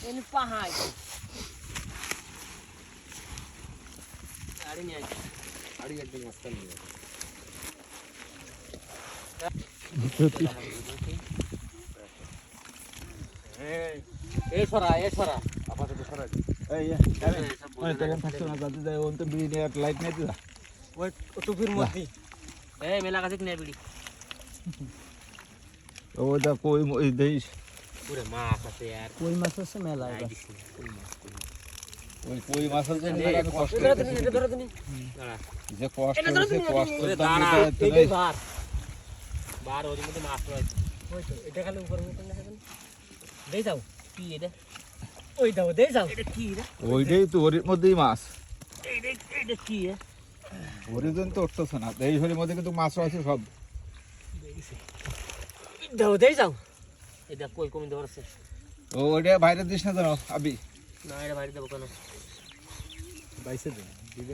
এনে পাহাই গাড়ি নিয়ে আসি গাড়ি একদম রাস্তা নিয়ে এ সরা আপাতত সরাই এই মানে তখন থাকছো না যাতে যায় ওন তো বিড়ি নিয়ে লাইট নাই দিলা ওই টুপির মধ্যে এই মেলা কাছে কিনে বিড়ি ওটা কই ওই দেইস পুরো মাছ আছে আর কই মাছ আছে মেলা ওই কই মাছ আছে নে, আমি কষ্ট ধরো তুমি এটা ধরো তুমি যে কষ্ট এটা ধরো হচ্ছে তুমি, কষ্ট ওরে দাম দাঁড়া, দিতে এইটাই নাই বার বার ওর মধ্যে মাছ রয়েছে ওই তো এটা খালি উপর মতো না এখন দেই যাও কি এটা ওই দাও দেই যাও এটা কি রে ওইটাই তো ওর মধ্যেই মাছ এটা কি রে হরিজন তো উঠতেছে না এই হরির মধ্যে কিন্তু মাছ আছে সব দাও দেই যাও এটা কই কমি ধরছে ও ওইটা বাইরে দিস না জানো আবি না এটা বাইরে দেবো কেন বাইসে দেন